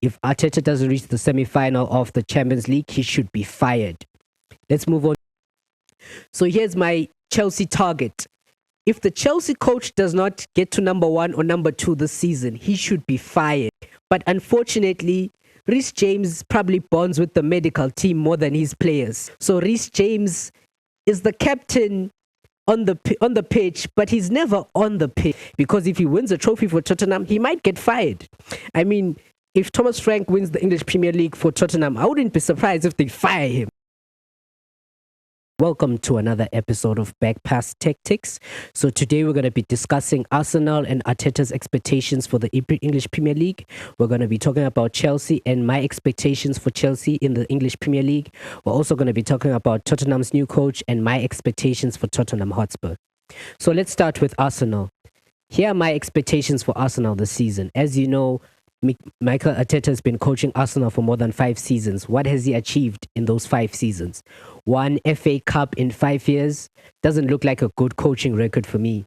If Arteta doesn't reach the semi-final of the Champions League, he should be fired. Let's move on. So here's my Chelsea target. If the Chelsea coach does not get to number 1 or number 2 this season, he should be fired. But unfortunately, Reece James probably bonds with the medical team more than his players. So Reece James is the captain on the pitch, but he's never on the pitch, because if he wins a trophy for Tottenham, he might get fired. I mean, if Thomas Frank wins the English Premier League for Tottenham, I wouldn't be surprised if they fire him. Welcome to another episode of Back Pass Tactics. So today we're going to be discussing Arsenal and Arteta's expectations for the English Premier League. We're going to be talking about Chelsea and my expectations for Chelsea in the English Premier League. We're also going to be talking about Tottenham's new coach and my expectations for Tottenham Hotspur. So let's start with Arsenal. Here are my expectations for Arsenal this season. As you know, Mikel Arteta has been coaching Arsenal for more than 5 seasons. What has he achieved in those 5 seasons? 1 FA Cup in 5 years doesn't look like a good coaching record for me.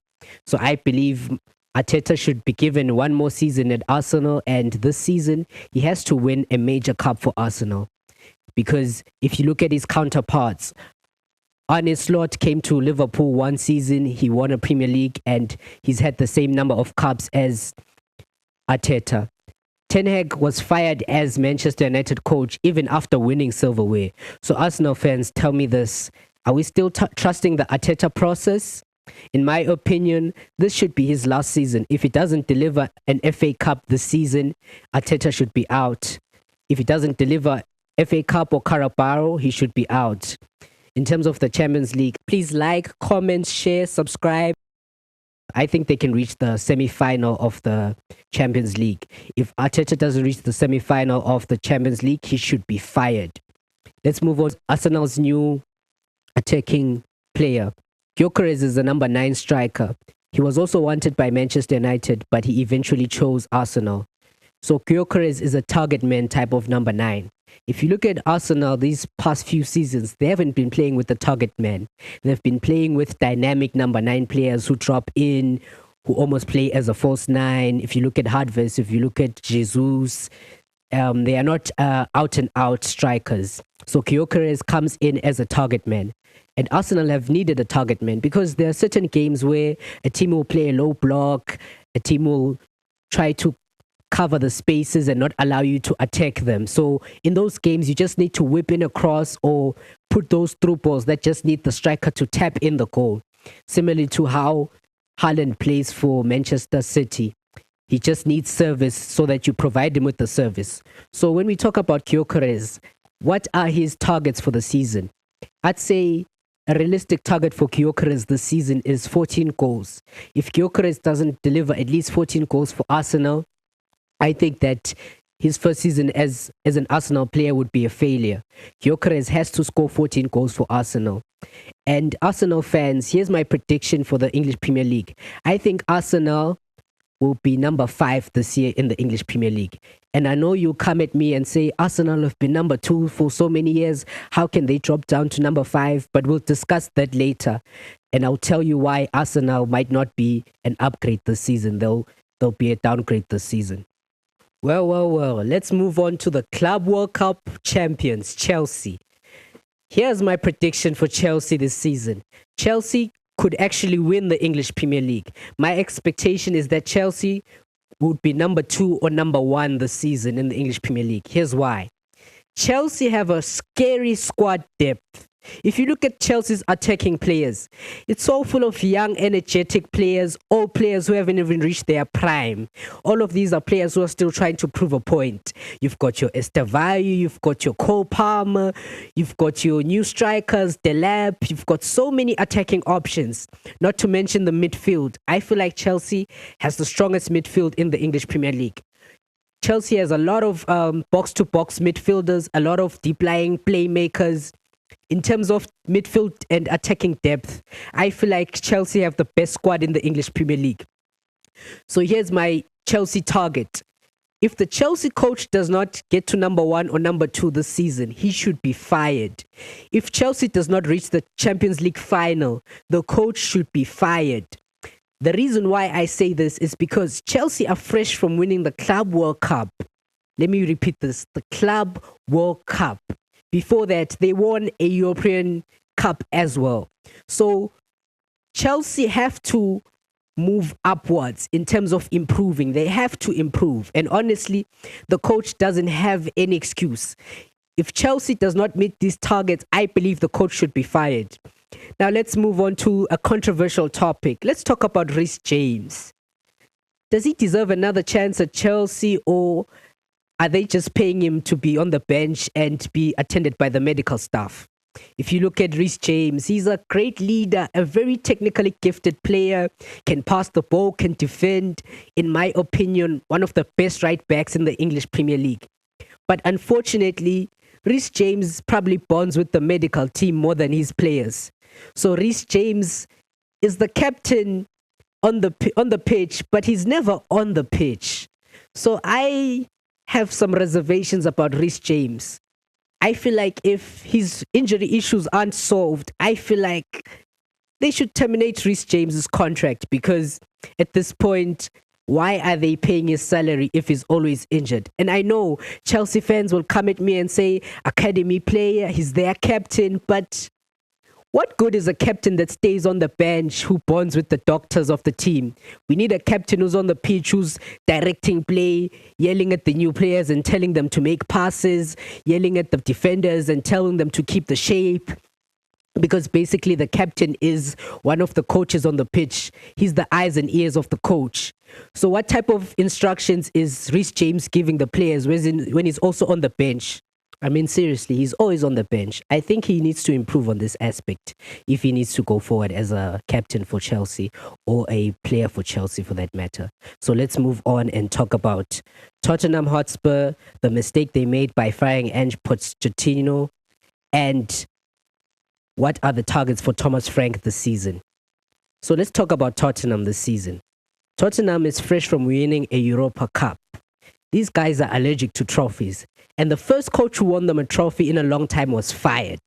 So I believe Arteta should be given 1 more season at Arsenal, and this season he has to win a major cup for Arsenal. Because if you look at his counterparts, Arne Slot came to Liverpool 1 season, he won a Premier League, and he's had the same number of cups as Arteta. Ten Hag was fired as Manchester United coach even after winning silverware. So Arsenal fans, tell me this. Are we still trusting the Arteta process? In my opinion, this should be his last season. If he doesn't deliver an FA Cup this season, Arteta should be out. If he doesn't deliver FA Cup or Carabao, he should be out. In terms of the Champions League, please like, comment, share, subscribe. I think they can reach the semi-final of the Champions League. If Arteta doesn't reach the semi-final of the Champions League, he should be fired. Let's move on. Arsenal's new attacking player. Gyökeres is the number 9 striker. He was also wanted by Manchester United, but he eventually chose Arsenal. So Gyökeres is a target man type of number 9. If you look at Arsenal these past few seasons, they haven't been playing with the target man. They've been playing with dynamic number 9 players who drop in, who almost play as a false 9. If you look at Hardvest, if you look at Jesus, they are not out and out strikers. So Gyökeres comes in as a target man. And Arsenal have needed a target man because there are certain games where a team will play a low block, a team will try to cover the spaces and not allow you to attack them. So in those games, you just need to whip in a cross or put those through balls that just need the striker to tap in the goal. Similarly to how Haaland plays for Manchester City. He just needs service so that you provide him with the service. So when we talk about Gyökeres, what are his targets for the season? I'd say a realistic target for Gyökeres this season is 14 goals. If Gyökeres doesn't deliver at least 14 goals for Arsenal, I think that his first season as an Arsenal player would be a failure. Gyökeres has to score 14 goals for Arsenal. And Arsenal fans, here's my prediction for the English Premier League. I think Arsenal will be number 5 this year in the English Premier League. And I know you'll come at me and say, Arsenal have been number 2 for so many years. How can they drop down to number 5? But we'll discuss that later. And I'll tell you why Arsenal might not be an upgrade this season. They'll be a downgrade this season. Well, let's move on to the Club World Cup champions, Chelsea. Here's my prediction for Chelsea this season. Chelsea could actually win the English Premier League. My expectation is that Chelsea would be number 2 or number 1 this season in the English Premier League. Here's why. Chelsea have a scary squad depth. If you look at Chelsea's attacking players, it's all full of young, energetic players, all players who haven't even reached their prime. All of these are players who are still trying to prove a point. You've got your Estavayer, you've got your Cole Palmer, you've got your new strikers, Delap, you've got so many attacking options, not to mention the midfield. I feel like Chelsea has the strongest midfield in the English Premier League. Chelsea has a lot of box-to-box midfielders, a lot of deep-lying playmakers. In terms of midfield and attacking depth, I feel like Chelsea have the best squad in the English Premier League. So here's my Chelsea target. If the Chelsea coach does not get to number 1 or number 2 this season, he should be fired. If Chelsea does not reach the Champions League final, the coach should be fired. The reason why I say this is because Chelsea are fresh from winning the Club World Cup. Let me repeat this: the Club World Cup. Before that, they won a European Cup as well. So Chelsea have to move upwards in terms of improving. They have to improve. And honestly, the coach doesn't have any excuse. If Chelsea does not meet these targets, I believe the coach should be fired. Now let's move on to a controversial topic. Let's talk about Reece James. Does he deserve another chance at Chelsea, or are they just paying him to be on the bench and be attended by the medical staff? If you look at Reece James, he's a great leader, a very technically gifted player, can pass the ball, can defend. In my opinion, one of the best right backs in the English Premier League. But unfortunately, Reece James probably bonds with the medical team more than his players. So Reece James is the captain on the pitch, but he's never on the pitch. So I have some reservations about Reece James. I feel like if his injury issues aren't solved, I feel like they should terminate Reece James's contract, because at this point, why are they paying his salary if he's always injured? And I know Chelsea fans will come at me and say, academy player, he's their captain, but what good is a captain that stays on the bench, who bonds with the doctors of the team? We need a captain who's on the pitch, who's directing play, yelling at the new players and telling them to make passes, yelling at the defenders and telling them to keep the shape. Because basically the captain is one of the coaches on the pitch. He's the eyes and ears of the coach. So what type of instructions is Reece James giving the players when he's also on the bench? I mean, seriously, he's always on the bench. I think he needs to improve on this aspect if he needs to go forward as a captain for Chelsea, or a player for Chelsea for that matter. So let's move on and talk about Tottenham Hotspur, the mistake they made by firing Ange Pochettino, and what are the targets for Thomas Frank this season. So let's talk about Tottenham this season. Tottenham is fresh from winning a Europa Cup. These guys are allergic to trophies. And the first coach who won them a trophy in a long time was fired.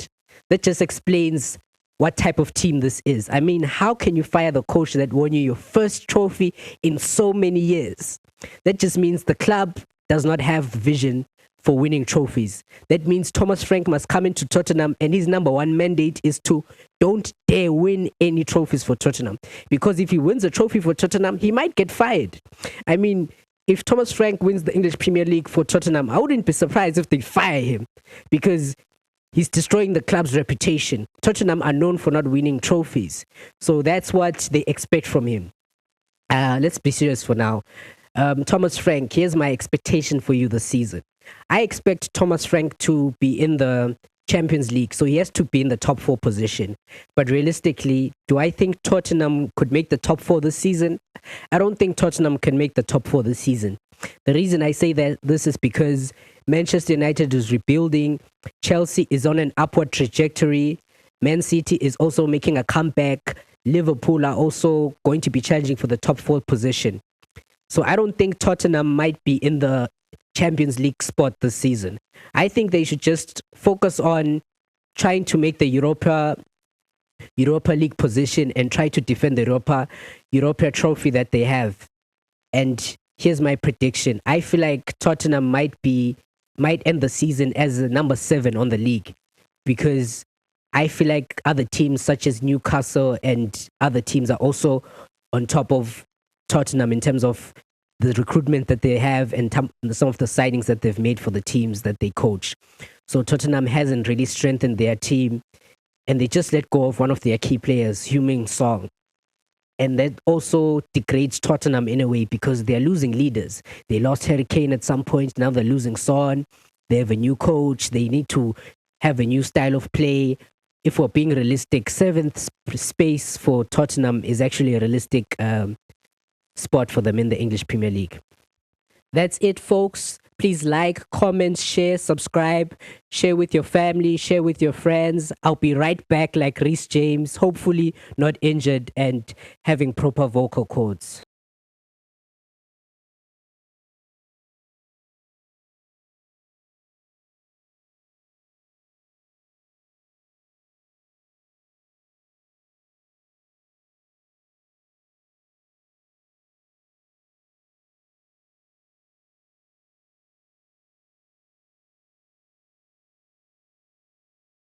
That just explains what type of team this is. I mean, how can you fire the coach that won you your first trophy in so many years? That just means the club does not have vision for winning trophies. That means Thomas Frank must come into Tottenham, and his number one mandate is to don't dare win any trophies for Tottenham. Because if he wins a trophy for Tottenham, he might get fired. I mean, if Thomas Frank wins the English Premier League for Tottenham, I wouldn't be surprised if they fire him, because he's destroying the club's reputation. Tottenham are known for not winning trophies. So that's what they expect from him. Let's be serious for now. Thomas Frank, here's my expectation for you this season. I expect Thomas Frank to be in the Champions League, so he has to be in the top 4 position. But realistically, do I think Tottenham could make the top 4 this season? I don't think Tottenham can make the top 4 this season. The reason I say that this is because Manchester United is rebuilding, Chelsea is on an upward trajectory, Man City is also making a comeback, Liverpool are also going to be challenging for the top 4 position. So I don't think Tottenham might be in the Champions League spot this season. I think they should just focus on trying to make the Europa League position and try to defend the Europa trophy that they have. And here's my prediction. I feel like Tottenham might end the season as the number 7 on the league, because I feel like other teams such as Newcastle and other teams are also on top of Tottenham in terms of the recruitment that they have and some of the signings that they've made for the teams that they coach. So Tottenham hasn't really strengthened their team, and they just let go of one of their key players, Heung-min Son. And that also degrades Tottenham in a way, because they're losing leaders. They lost Harry Kane at some point, now they're losing Son. They have a new coach, they need to have a new style of play. If we're being realistic, 7th space for Tottenham is actually a realistic spot for them in the English Premier League. That's it, folks. Please like, comment, share, subscribe, share with your family, share with your friends. I'll be right back like Reece James, hopefully not injured and having proper vocal cords.